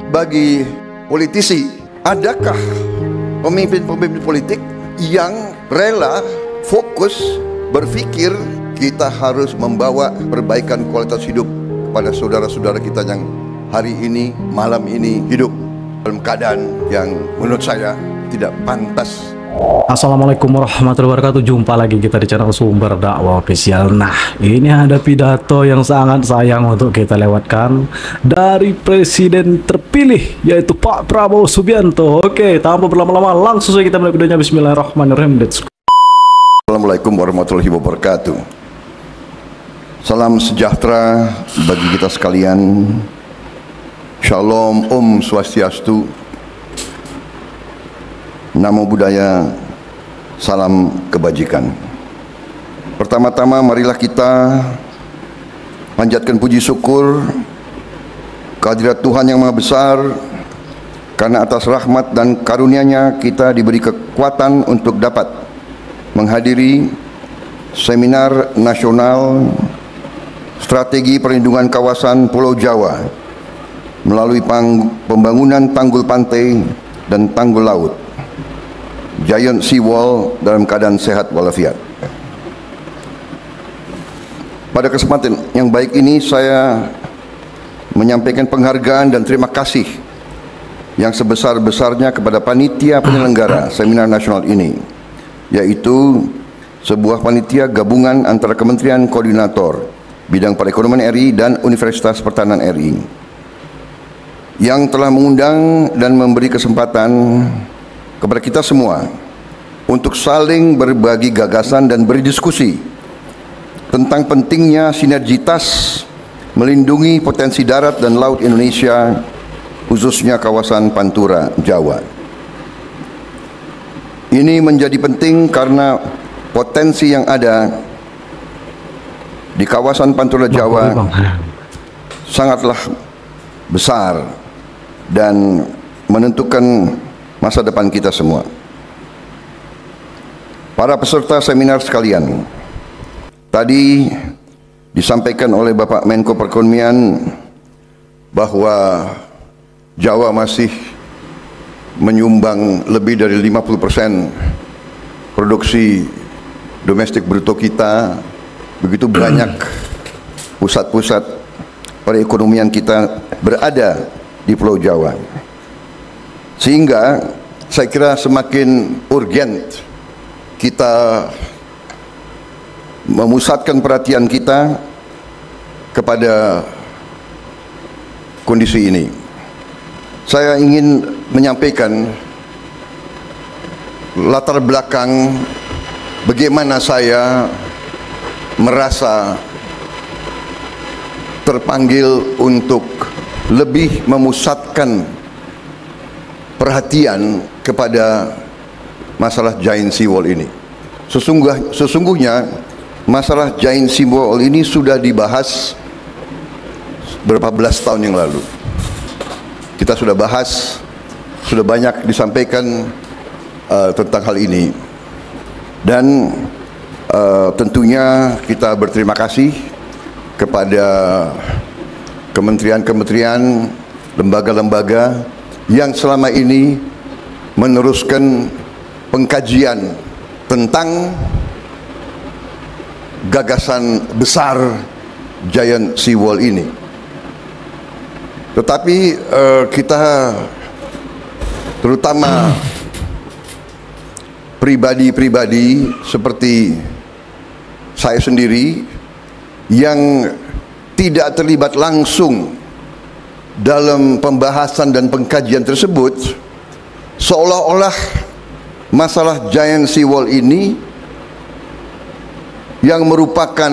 bagi politisi, adakah pemimpin-pemimpin politik yang rela fokus berpikir kita harus membawa perbaikan kualitas hidup kepada saudara-saudara kita yang hari ini, malam ini hidup dalam keadaan yang menurut saya tidak pantas. Assalamualaikum warahmatullahi wabarakatuh. Jumpa lagi kita di channel Sumber Dakwah Official. Nah, ini ada pidato yang sangat sayang untuk kita lewatkan dari Presiden terpilih, yaitu Pak Prabowo Subianto. Oke, tanpa berlama-lama langsung saja kita mulai videonya. Bismillahirrahmanirrahim. Assalamualaikum warahmatullahi wabarakatuh. Salam sejahtera bagi kita sekalian. Shalom, Om Swastiastu. Namo Buddhaya, salam kebajikan. Pertama-tama marilah kita panjatkan puji syukur kehadirat Tuhan yang Maha Besar, karena atas rahmat dan karunia-Nya kita diberi kekuatan untuk dapat menghadiri seminar nasional strategi perlindungan kawasan Pulau Jawa melalui pembangunan tanggul pantai dan tanggul laut, Giant Sea Wall, dalam keadaan sehat walafiat. Pada kesempatan yang baik ini saya menyampaikan penghargaan dan terima kasih yang sebesar-besarnya kepada panitia penyelenggara seminar nasional ini, yaitu sebuah panitia gabungan antara Kementerian Koordinator Bidang Perekonomian RI dan Universitas Pertahanan RI yang telah mengundang dan memberi kesempatan kepada kita semua untuk saling berbagi gagasan dan berdiskusi tentang pentingnya sinergitas melindungi potensi darat dan laut Indonesia, khususnya kawasan Pantura Jawa. Ini menjadi penting karena potensi yang ada di kawasan Pantura Jawa sangatlah besar dan menentukan masa depan kita semua. Para peserta seminar sekalian, tadi disampaikan oleh Bapak Menko Perekonomian bahwa Jawa masih menyumbang lebih dari 50% produksi domestik bruto kita. Begitu banyak pusat-pusat perekonomian kita berada di Pulau Jawa, sehingga saya kira semakin urgent kita memusatkan perhatian kita kepada kondisi ini. Saya ingin menyampaikan latar belakang bagaimana saya merasa terpanggil untuk lebih memusatkan perhatian kepada masalah Giant Sea Wall ini. Sesungguhnya masalah Giant Sea Wall ini sudah dibahas berapa belas tahun yang lalu. Kita sudah bahas, sudah banyak disampaikan tentang hal ini, dan tentunya kita berterima kasih kepada kementerian-kementerian, lembaga-lembaga yang selama ini meneruskan pengkajian tentang gagasan besar Giant Sea Wall ini. Tetapi kita, terutama pribadi-pribadi seperti saya sendiri yang tidak terlibat langsung dalam pembahasan dan pengkajian tersebut, seolah-olah masalah Giant Sea Wall ini yang merupakan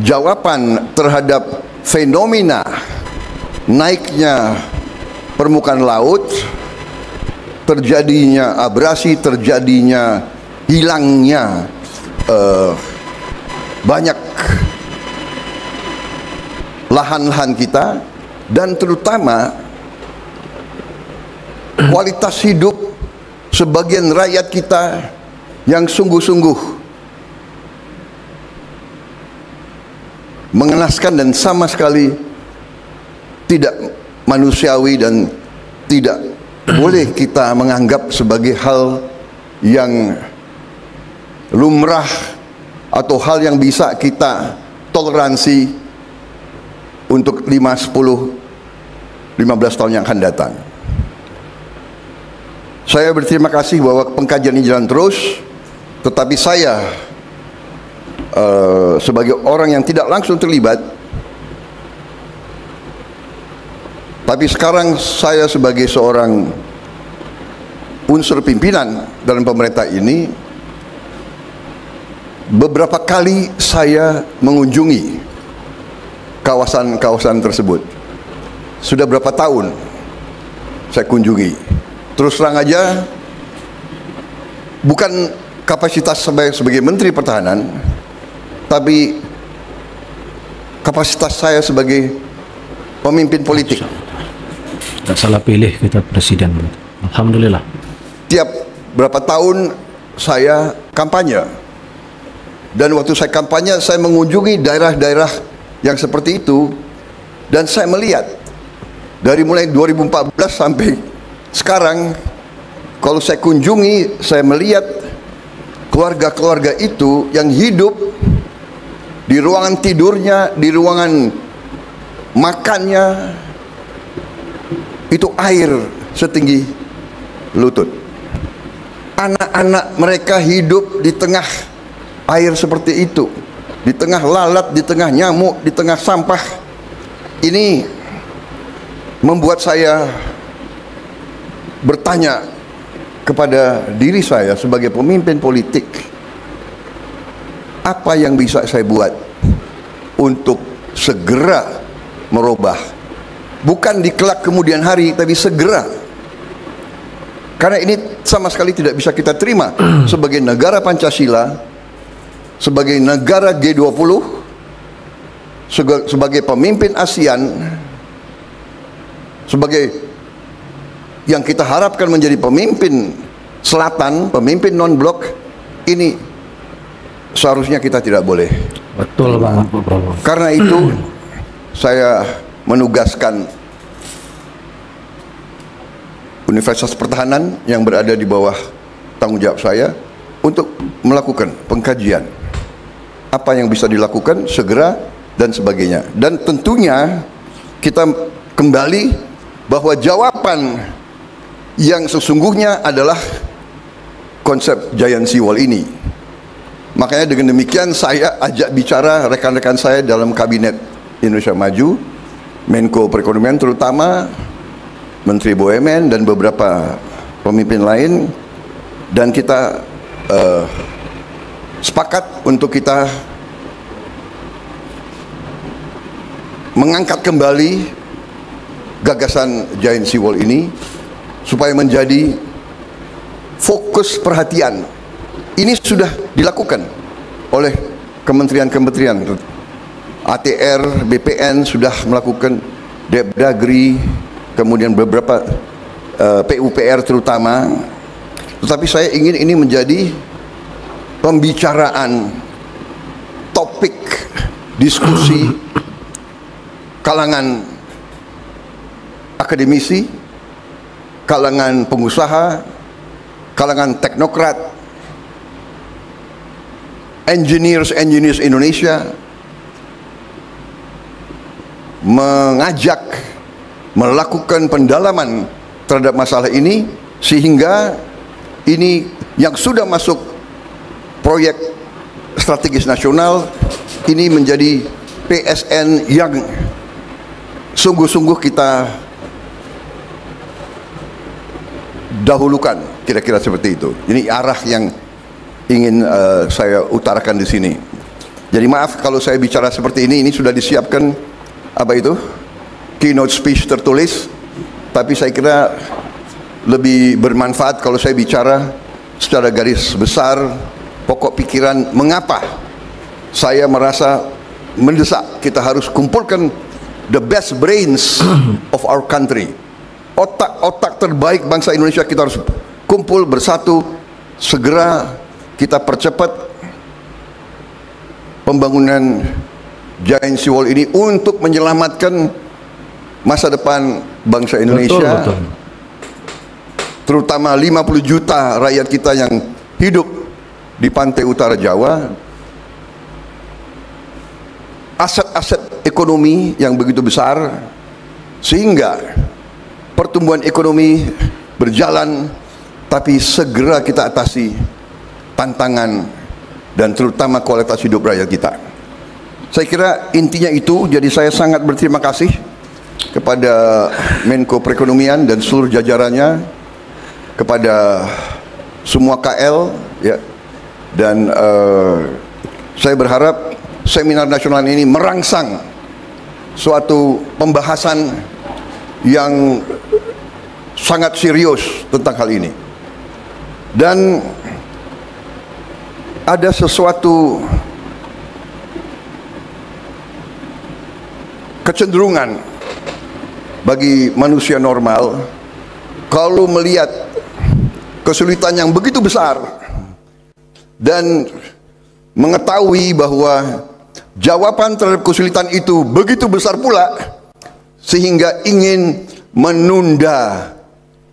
jawaban terhadap fenomena naiknya permukaan laut, terjadinya abrasi, terjadinya hilangnya banyak lahan-lahan kita, dan terutama kualitas hidup sebagian rakyat kita yang sungguh-sungguh mengenaskan dan sama sekali tidak manusiawi dan tidak boleh kita menganggap sebagai hal yang lumrah atau hal yang bisa kita toleransi untuk 5, 10, 15 tahun yang akan datang. Saya berterima kasih bahwa pengkajian ini jalan terus, tetapi saya sebagai orang yang tidak langsung terlibat, tapi sekarang saya sebagai seorang unsur pimpinan dalam pemerintah ini, beberapa kali saya mengunjungi kawasan-kawasan tersebut. Sudah berapa tahun saya kunjungi. Terus terang aja, bukan kapasitas sebagai Menteri Pertahanan, tapi kapasitas saya sebagai pemimpin politik. Tidak salah pilih kita presiden. Alhamdulillah. Tiap berapa tahun saya kampanye. Dan waktu saya kampanye, saya mengunjungi daerah-daerah yang seperti itu. Dan saya melihat, dari mulai 2014 sampai sekarang, kalau saya kunjungi, saya melihat keluarga-keluarga itu yang hidup di ruangan tidurnya, di ruangan makannya, itu air setinggi lutut. Anak-anak mereka hidup di tengah air seperti itu, di tengah lalat, di tengah nyamuk, di tengah sampah. Ini membuat saya bertanya kepada diri saya sebagai pemimpin politik, apa yang bisa saya buat untuk segera merubah, bukan di kelak kemudian hari, tapi segera. Karena ini sama sekali tidak bisa kita terima sebagai negara Pancasila, sebagai negara G20, sebagai pemimpin ASEAN, sebagai yang kita harapkan menjadi pemimpin selatan, pemimpin non-blok. Ini seharusnya kita tidak boleh. Betul banget, Bro. Karena itu saya menugaskan Universitas Pertahanan yang berada di bawah tanggung jawab saya untuk melakukan pengkajian apa yang bisa dilakukan segera dan sebagainya. Dan tentunya kita kembali bahwa jawaban yang sesungguhnya adalah konsep Giant Sea Wall ini. Makanya dengan demikian saya ajak bicara rekan-rekan saya dalam Kabinet Indonesia Maju, Menko Perekonomian terutama, Menteri BUMN dan beberapa pemimpin lain, dan kita sepakat untuk kita mengangkat kembali gagasan Giant Sea Wall ini supaya menjadi fokus perhatian. Ini sudah dilakukan oleh kementerian-kementerian, ATR, BPN sudah melakukan, Depdagri, kemudian beberapa PUPR terutama. Tetapi saya ingin ini menjadi pembicaraan, topik diskusi kalangan akademisi, kalangan pengusaha, kalangan teknokrat, engineers Indonesia, mengajak melakukan pendalaman terhadap masalah ini, sehingga ini yang sudah masuk proyek strategis nasional ini menjadi PSN yang sungguh-sungguh kita dahulukan, kira-kira seperti itu. Ini arah yang ingin saya utarakan di sini. Jadi maaf kalau saya bicara seperti ini sudah disiapkan apa itu? Keynote speech tertulis, tapi saya kira lebih bermanfaat kalau saya bicara secara garis besar, pokok pikiran mengapa saya merasa mendesak kita harus kumpulkan the best brains of our country. Otak-otak terbaik bangsa Indonesia kita harus kumpul bersatu, segera kita percepat pembangunan Giant Sea Wall ini untuk menyelamatkan masa depan bangsa Indonesia, Betul. terutama 50 juta rakyat kita yang hidup di pantai utara Jawa, aset-aset ekonomi yang begitu besar, sehingga pertumbuhan ekonomi berjalan, tapi segera kita atasi tantangan dan terutama kualitas hidup rakyat kita. Saya kira intinya itu. Jadi saya sangat berterima kasih kepada Menko Perekonomian dan seluruh jajarannya, kepada semua KL, ya, dan saya berharap seminar nasional ini merangsang suatu pembahasan yang sangat serius tentang hal ini. Dan ada sesuatu kecenderungan bagi manusia normal kalau melihat kesulitan yang begitu besar dan mengetahui bahwa jawaban terhadap kesulitan itu begitu besar pula, sehingga ingin menunda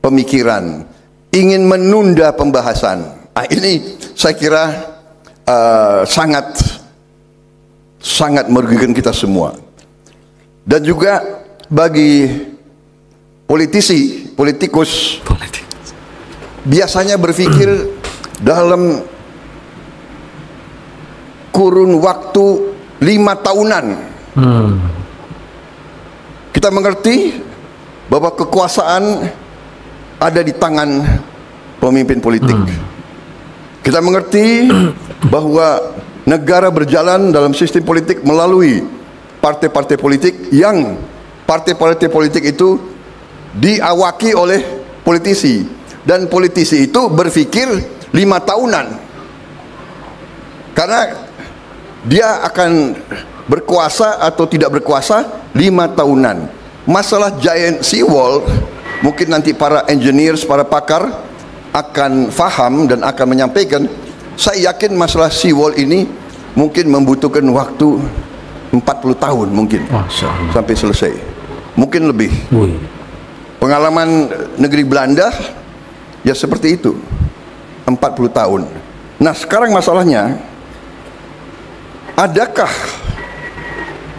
pemikiran, ingin menunda pembahasan. Nah, ini saya kira sangat merugikan kita semua. Dan juga bagi politikus biasanya berpikir dalam kurun waktu 5 tahunan. Kita mengerti bahwa kekuasaan ada di tangan pemimpin politik. Kita mengerti bahwa negara berjalan dalam sistem politik melalui partai-partai politik, yang partai-partai politik itu diawaki oleh politisi, dan politisi itu berpikir 5 tahunan karena dia akan berkuasa atau tidak berkuasa 5 tahunan. Masalah giant seawall mungkin nanti para engineers, para pakar akan faham dan akan menyampaikan. Saya yakin masalah seawall ini mungkin membutuhkan waktu 40 tahun mungkin sampai selesai, mungkin lebih. Pengalaman negeri Belanda ya seperti itu, 40 tahun. Nah, sekarang masalahnya, adakah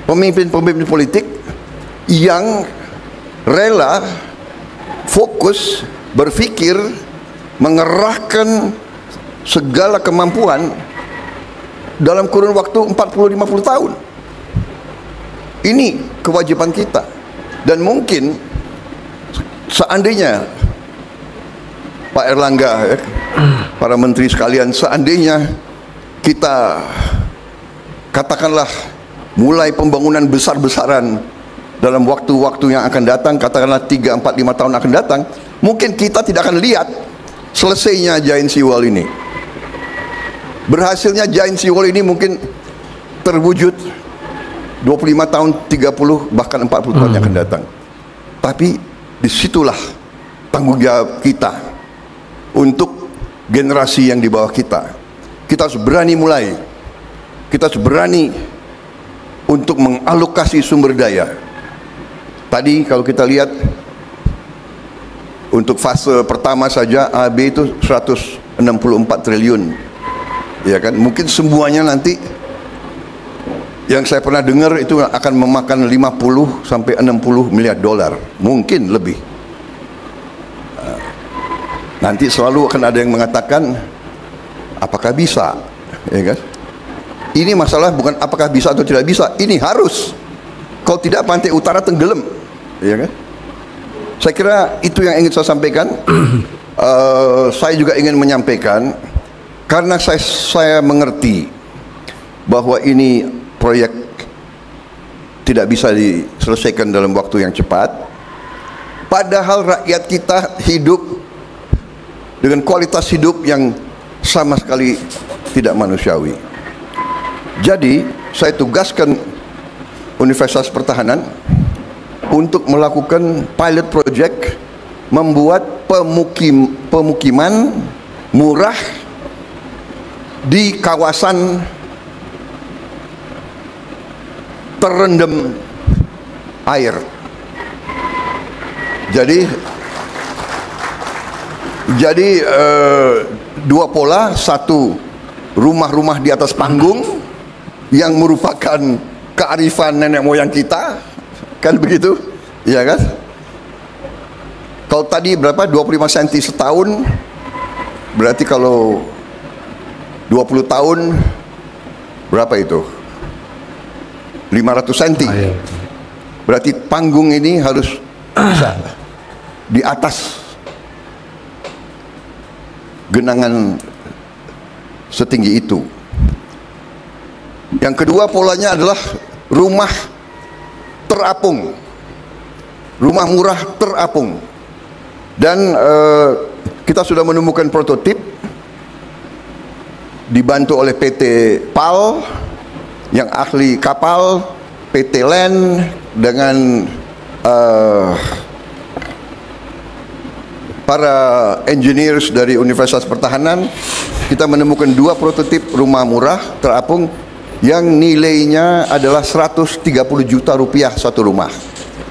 pemimpin-pemimpin politik yang rela fokus berpikir, mengerahkan segala kemampuan dalam kurun waktu 40-50 tahun? Ini kewajiban kita. Dan mungkin seandainya Pak Erlangga, para menteri sekalian, seandainya kita katakanlah mulai pembangunan besar-besaran dalam waktu-waktu yang akan datang, katakanlah 3, 4, 5 tahun akan datang, mungkin kita tidak akan lihat selesainya giant seawall ini. Berhasilnya giant seawall ini mungkin terwujud 25 tahun, 30, bahkan 40 tahun yang akan datang. Tapi disitulah tanggung jawab kita untuk generasi yang di bawah kita. Kita harus berani mulai. Kita harus berani untuk mengalokasi sumber daya. Tadi kalau kita lihat untuk fase pertama saja AB itu 164 triliun. Ya kan? Mungkin semuanya nanti yang saya pernah dengar itu akan memakan 50 sampai 60 miliar dolar, mungkin lebih. Nanti selalu akan ada yang mengatakan apakah bisa, ya kan? Ini masalah bukan apakah bisa atau tidak bisa, ini harus. Kalau tidak pantai utara tenggelam, ya kan? Saya kira itu yang ingin saya sampaikan. Saya juga ingin menyampaikan, karena saya mengerti bahwa ini proyek tidak bisa diselesaikan dalam waktu yang cepat, padahal rakyat kita hidup dengan kualitas hidup yang sama sekali tidak manusiawi. Jadi saya tugaskan Universitas Pertahanan untuk melakukan pilot project, membuat pemukiman murah di kawasan terendam air. Jadi dua pola, satu rumah-rumah di atas panggung yang merupakan kearifan nenek moyang kita, kan begitu, ya kan? Kalau tadi berapa? 25 cm setahun, berarti kalau 20 tahun berapa itu? 500 cm. Berarti panggung ini harus bisa di atas genangan setinggi itu. Yang kedua polanya adalah rumah terapung, rumah murah terapung. Dan kita sudah menemukan prototip dibantu oleh PT PAL yang ahli kapal, PT LAN dengan para engineers dari Universitas Pertahanan. Kita menemukan dua prototip rumah murah terapung yang nilainya adalah 130 juta rupiah satu rumah.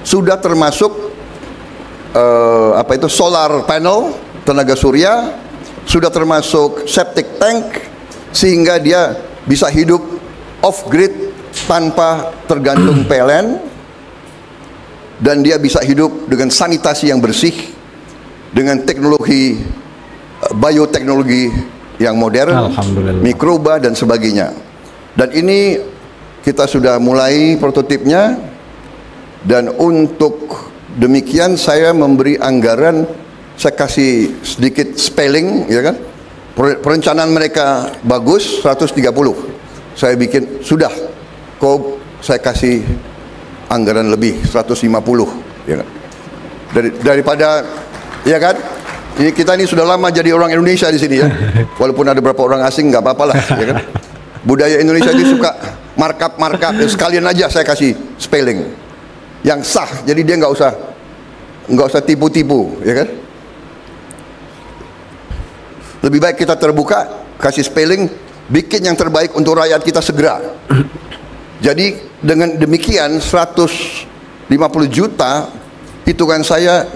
Sudah termasuk solar panel, tenaga surya, sudah termasuk septic tank, sehingga dia bisa hidup off grid tanpa tergantung PLN, dan dia bisa hidup dengan sanitasi yang bersih, dengan teknologi bioteknologi yang modern, mikroba dan sebagainya. Dan ini kita sudah mulai prototipnya, dan untuk demikian saya memberi anggaran, saya kasih sedikit spelling, ya kan? Perencanaan mereka bagus, 130. Saya bikin, sudah, kok saya kasih anggaran lebih 150, ya kan? Daripada, ya kan? Kita ini sudah lama jadi orang Indonesia di sini, ya. Walaupun ada beberapa orang asing, nggak apa-apa lah, ya kan? Budaya Indonesia itu suka markup, sekalian aja saya kasih spelling yang sah, jadi dia nggak usah tipu-tipu, ya kan? Lebih baik kita terbuka, kasih spelling, bikin yang terbaik untuk rakyat kita segera. Jadi dengan demikian 150 juta hitungan saya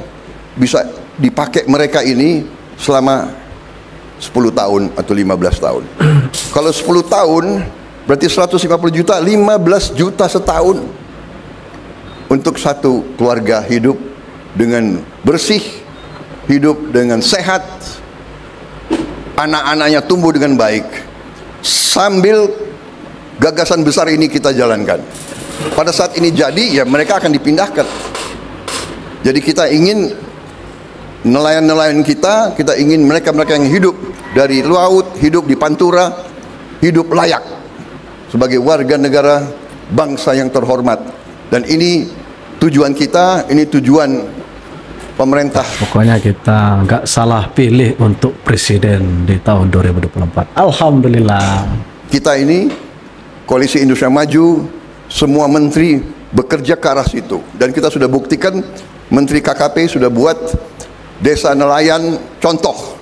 bisa dipakai mereka ini selama 10 tahun atau 15 tahun. Kalau 10 tahun berarti 150 juta, 15 juta setahun untuk satu keluarga hidup dengan bersih, hidup dengan sehat, anak-anaknya tumbuh dengan baik, sambil gagasan besar ini kita jalankan. Pada saat ini jadi, ya mereka akan dipindahkan. Jadi kita ingin nelayan-nelayan kita ingin mereka yang hidup dari laut, hidup di pantura, hidup layak sebagai warga negara bangsa yang terhormat. Dan ini tujuan kita, ini tujuan pemerintah. Pokoknya kita nggak salah pilih untuk presiden di tahun 2024. Alhamdulillah. Kita ini Koalisi Indonesia Maju, semua menteri bekerja ke arah situ. Dan kita sudah buktikan, Menteri KKP sudah buat desa nelayan contoh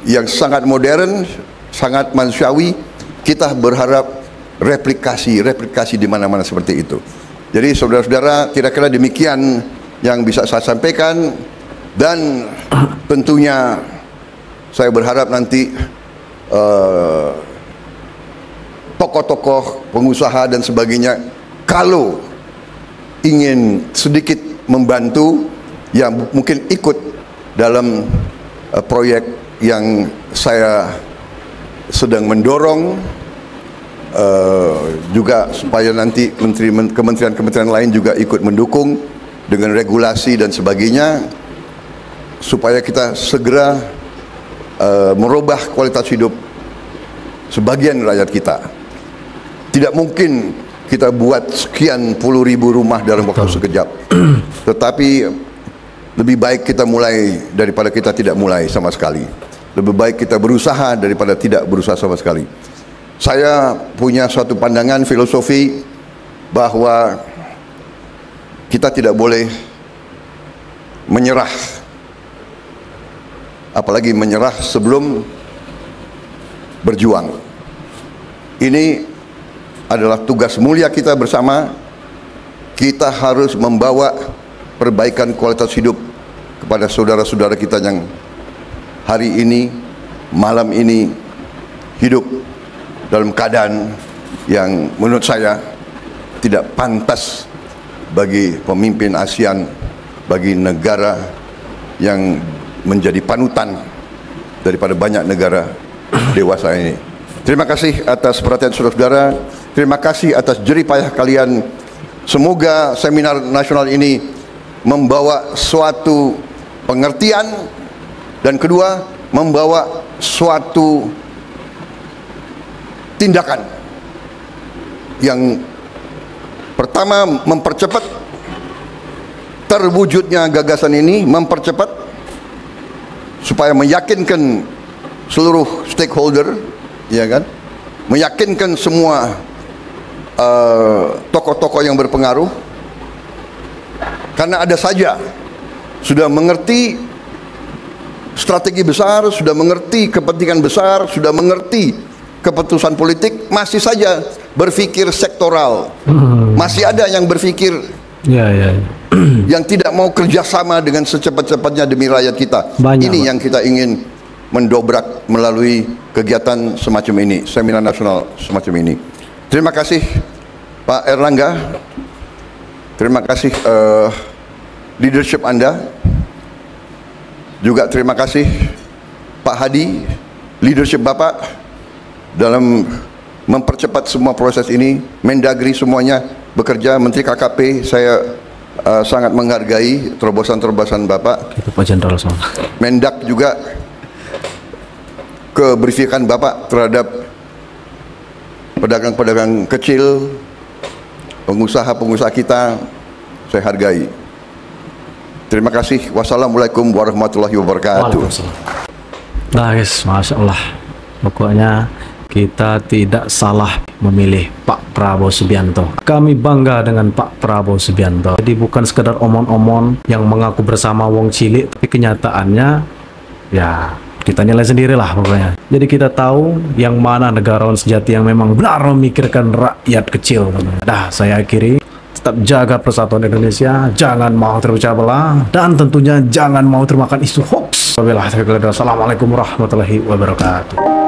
yang sangat modern, sangat manusiawi. Kita berharap replikasi di mana-mana seperti itu. Jadi saudara-saudara, kira-kira demikian yang bisa saya sampaikan, dan tentunya saya berharap nanti tokoh-tokoh, pengusaha dan sebagainya kalau ingin sedikit membantu, ya mungkin ikut dalam proyek yang saya sedang mendorong, juga supaya nanti kementerian-kementerian lain juga ikut mendukung dengan regulasi dan sebagainya, supaya kita segera merubah kualitas hidup sebagian rakyat kita. Tidak mungkin kita buat sekian puluh ribu rumah dalam waktu sekejap. Tetapi lebih baik kita mulai daripada kita tidak mulai sama sekali. Lebih baik kita berusaha daripada tidak berusaha sama sekali. Saya punya suatu pandangan filosofi bahwa kita tidak boleh menyerah, apalagi menyerah sebelum berjuang. Ini adalah tugas mulia kita bersama. Kita harus membawa perbaikan kualitas hidup kepada saudara-saudara kita yang hari ini, malam ini hidup dalam keadaan yang menurut saya tidak pantas bagi pemimpin ASEAN, bagi negara yang menjadi panutan daripada banyak negara dewasa ini. Terima kasih atas perhatian saudara-saudara. Terima kasih atas jerih payah kalian. Semoga seminar nasional ini membawa suatu pengertian, dan kedua, membawa suatu tindakan yang pertama mempercepat terwujudnya gagasan ini, mempercepat supaya meyakinkan seluruh stakeholder, ya kan, meyakinkan semua tokoh-tokoh yang berpengaruh, karena ada saja sudah mengerti strategi besar, sudah mengerti kepentingan besar, sudah mengerti keputusan politik, masih saja berpikir sektoral. Masih ada yang berpikir yang tidak mau kerjasama dengan secepat-cepatnya demi rakyat kita. Ini yang kita ingin mendobrak melalui kegiatan semacam ini, seminar nasional semacam ini. Terima kasih Pak Erlangga, terima kasih leadership Anda, juga terima kasih Pak Hadi, leadership Bapak dalam mempercepat semua proses ini. Mendagri semuanya bekerja, Menteri KKP saya sangat menghargai terobosan-terobosan Bapak. Itu Pak Jenderal semua. Mendak juga keberpihakan Bapak terhadap pedagang-pedagang kecil, pengusaha-pengusaha kita, saya hargai. Terima kasih. Wassalamualaikum warahmatullahi wabarakatuh. Nah guys, Masya Allah, pokoknya kita tidak salah memilih Pak Prabowo Subianto. Kami bangga dengan Pak Prabowo Subianto. Jadi bukan sekedar omon-omon yang mengaku bersama wong cilik, tapi kenyataannya ya kita nilai sendirilah pokoknya. Jadi kita tahu yang mana negarawan sejati yang memang benar memikirkan rakyat kecil. Dah, saya akhiri. Tetap jaga persatuan Indonesia, jangan mau terpecah belah, dan tentunya jangan mau termakan isu hoax. Wabillahi taufiq wal hidayah. Assalamualaikum warahmatullahi wabarakatuh.